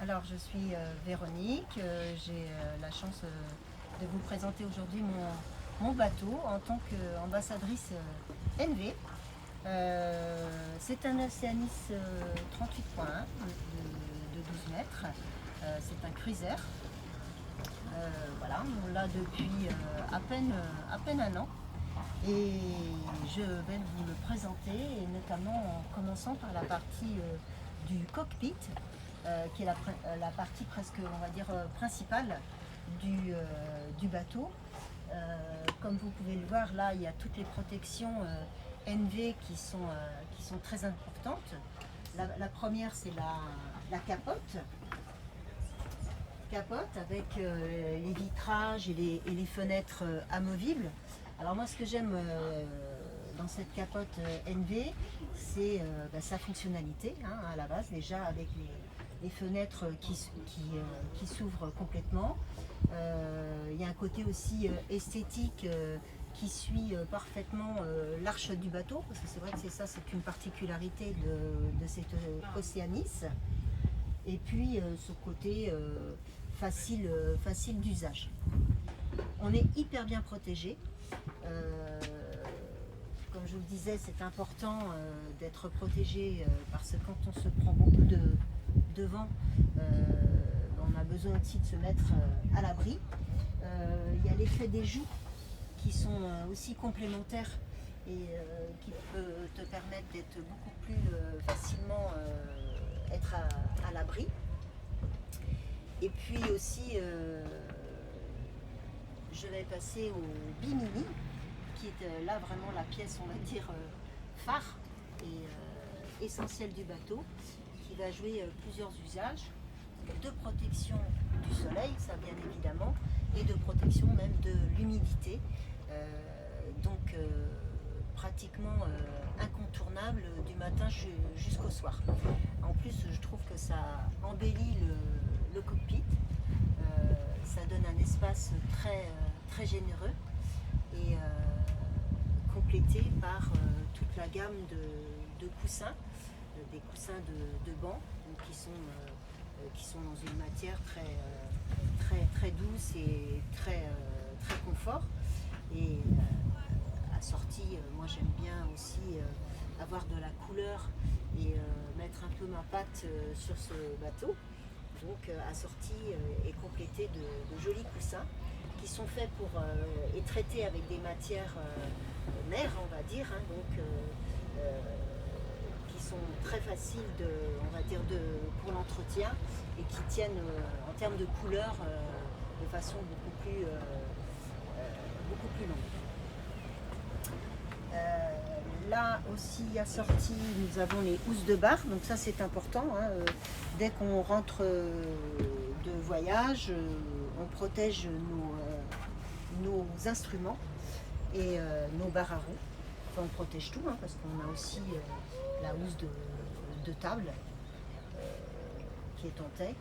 Alors, je suis Véronique. J'ai la chance de vous présenter aujourd'hui mon bateau en tant qu'ambassadrice NV. C'est un Oceanis 38.1 de 12 mètres. C'est un cruiser. Voilà, on l'a depuis à peine un an. Et je vais vous le présenter, et notamment en commençant par la partie du cockpit, qui est la partie presque, on va dire, principale du bateau. Comme vous pouvez le voir, là, il y a toutes les protections NV qui sont très importantes. La première, c'est la capote. Avec les vitrages et les fenêtres amovibles. Alors moi, ce que j'aime dans cette capote NV, c'est sa fonctionnalité, hein, à la base, déjà avec les fenêtres qui s'ouvrent complètement. Il y a un côté aussi esthétique qui suit parfaitement l'arche du bateau, parce que c'est vrai que c'est une particularité de cette Oceanis. Et puis ce côté facile d'usage. On est hyper bien protégé. Comme je vous le disais, c'est important d'être protégé parce que quand on se prend beaucoup de vent, on a besoin aussi de se mettre à l'abri. Il y a l'effet des joues qui sont aussi complémentaires et qui peut te permettre d'être beaucoup plus facilement être à l'abri. Et puis aussi, je vais passer au Bimini, qui est là vraiment la pièce, on va dire, phare et essentielle du bateau, qui va jouer plusieurs usages de protection du soleil, ça bien évidemment, et de protection même de l'humidité. Donc pratiquement incontournable du matin jusqu'au soir. En plus, je trouve que ça embellit le cockpit, ça donne un espace très généreux et complété par toute la gamme de coussins, des coussins de banc qui sont dans une matière très douce et très confort. Et assorti, moi j'aime bien aussi avoir de la couleur et mettre un peu ma patte sur ce bateau. Donc assorti et complété de jolis coussins qui sont faits pour et traités avec des matières mères, on va dire, hein, donc qui sont très faciles pour l'entretien et qui tiennent en termes de couleur de façon beaucoup plus longue. Là aussi assorti, nous avons les housses de bar, donc ça c'est important, hein, dès qu'on rentre de voyage, on protège nos instruments et nos barres à roues. Enfin, on protège tout, hein, parce qu'on a aussi la housse de table qui est en tech.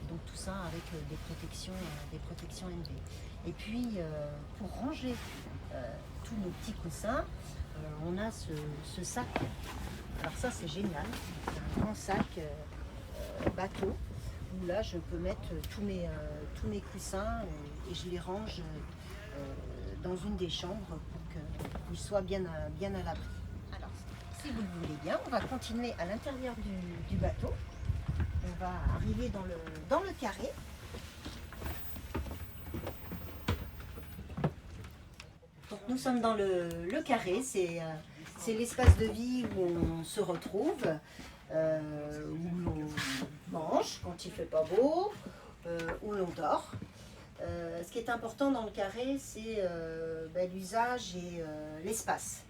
Donc tout ça avec des protections NV. Et puis pour ranger tous nos petits coussins, on a ce sac. Alors ça c'est génial, c'est un grand sac bateau où là je peux mettre tous mes coussins et je les range dans une des chambres pour qu'ils soient bien à l'abri. Alors si vous le voulez bien, on va continuer à l'intérieur du bateau. On va arriver dans le carré. Donc nous sommes dans le carré, c'est l'espace de vie où on se retrouve, où l'on mange quand il ne fait pas beau, où l'on dort. Ce qui est important dans le carré, c'est l'usage et l'espace.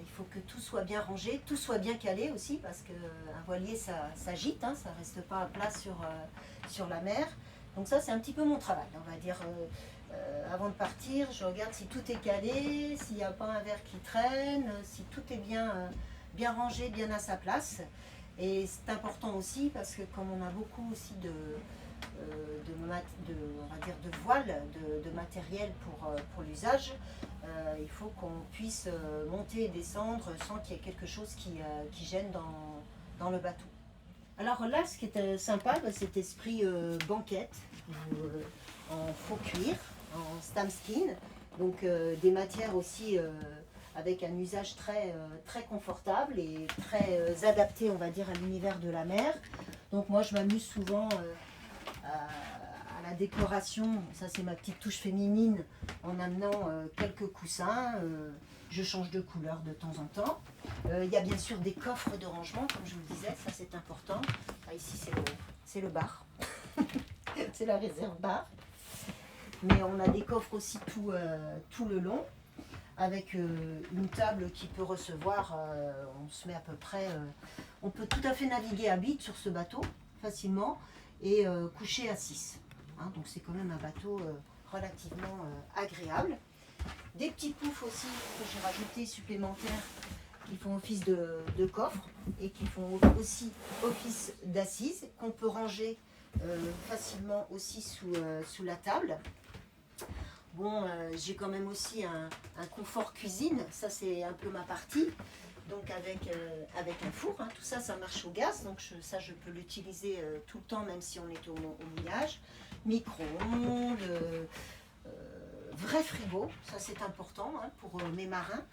Il faut que tout soit bien rangé, tout soit bien calé aussi, parce qu'un voilier ça gîte, hein, ça ne reste pas à plat sur la mer. Donc ça c'est un petit peu mon travail, on va dire. Avant de partir, je regarde si tout est calé, s'il n'y a pas un verre qui traîne, si tout est bien rangé, bien à sa place. Et c'est important aussi parce que comme on a beaucoup aussi de voiles, de matériel pour l'usage, il faut qu'on puisse monter et descendre sans qu'il y ait quelque chose qui gêne dans le bateau. Alors là, ce qui est sympa, cet esprit banquette, en faux cuir, en stamskin, donc des matières aussi avec un usage très confortable et très adapté, on va dire, à l'univers de la mer. Donc moi, je m'amuse souvent à la décoration, ça c'est ma petite touche féminine, en amenant quelques coussins. Je change de couleur de temps en temps. Il y a bien sûr des coffres de rangement, comme je vous le disais, ça c'est important. Ah, ici c'est le bar, c'est la réserve bar. Mais on a des coffres aussi tout le long, avec une table qui peut recevoir, on se met à peu près, on peut tout à fait naviguer à 8 sur ce bateau, facilement, et coucher à 6. Hein, donc c'est quand même un bateau relativement agréable. Des petits poufs aussi que j'ai rajoutés supplémentaires qui font office de coffre et qui font aussi office d'assise qu'on peut ranger facilement aussi sous la table. Bon, j'ai quand même aussi un confort cuisine, ça c'est un peu ma partie, donc avec un four, hein. Tout ça, ça marche au gaz, donc ça je peux l'utiliser tout le temps même si on est au mouillage. Micro-ondes, vrai frigo, ça c'est important, hein, pour mes marins,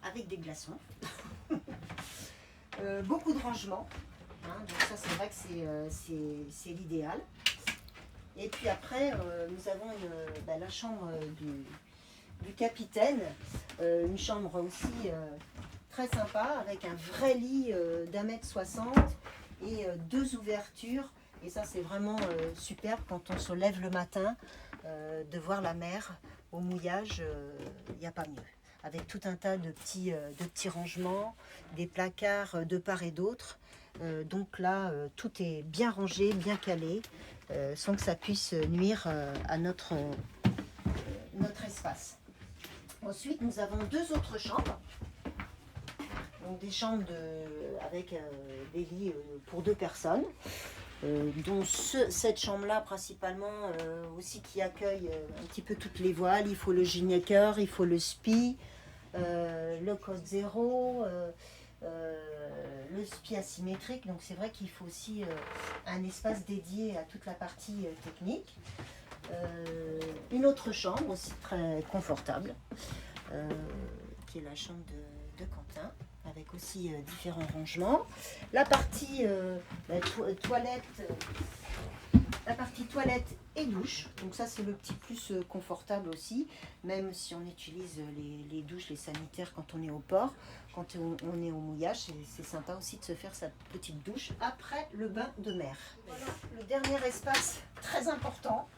avec des glaçons. Beaucoup de rangements, hein, donc ça c'est vrai que c'est l'idéal. Et puis après, nous avons la chambre du capitaine, une chambre aussi très sympa, avec un vrai lit d'1,60 m et 2 ouvertures. Et ça c'est vraiment superbe quand on se lève le matin, de voir la mer au mouillage, il n'y a pas mieux. Avec tout un tas de petits rangements, des placards de part et d'autre. Donc là, tout est bien rangé, bien calé, sans que ça puisse nuire à notre espace. Ensuite, nous avons 2 autres chambres. Donc des chambres avec des lits pour 2 personnes. Dont cette chambre-là principalement aussi qui accueille un petit peu toutes les voiles. Il faut le gynécœur, il faut le spi, le code zéro, le spi asymétrique. Donc c'est vrai qu'il faut aussi un espace dédié à toute la partie technique. Une autre chambre aussi très confortable, qui est la chambre de Quentin, avec aussi différents rangements. La partie toilette et douche, donc ça c'est le petit plus confortable aussi, même si on utilise les douches, les sanitaires quand on est au port, quand on est au mouillage, c'est sympa aussi de se faire sa petite douche après le bain de mer. Voilà, le dernier espace très important.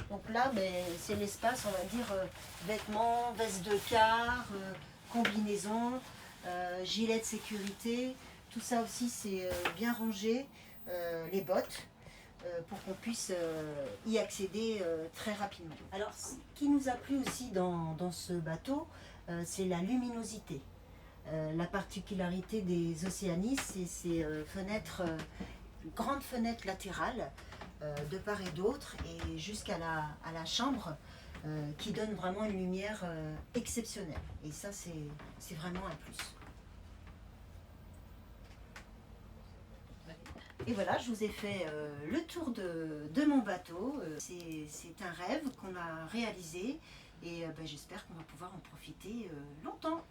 Donc là, c'est l'espace, on va dire, vêtements, veste de quart, combinaison, gilet de sécurité. Tout ça aussi, c'est bien rangé, les bottes, pour qu'on puisse y accéder très rapidement. Alors, ce qui nous a plu aussi dans ce bateau, c'est la luminosité. La particularité des Océanies, c'est ces fenêtres, grandes fenêtres latérales, de part et d'autre, et jusqu'à la chambre, qui donne vraiment une lumière exceptionnelle. Et ça, c'est vraiment un plus. Et voilà, je vous ai fait le tour de mon bateau. C'est un rêve qu'on a réalisé, et j'espère qu'on va pouvoir en profiter longtemps.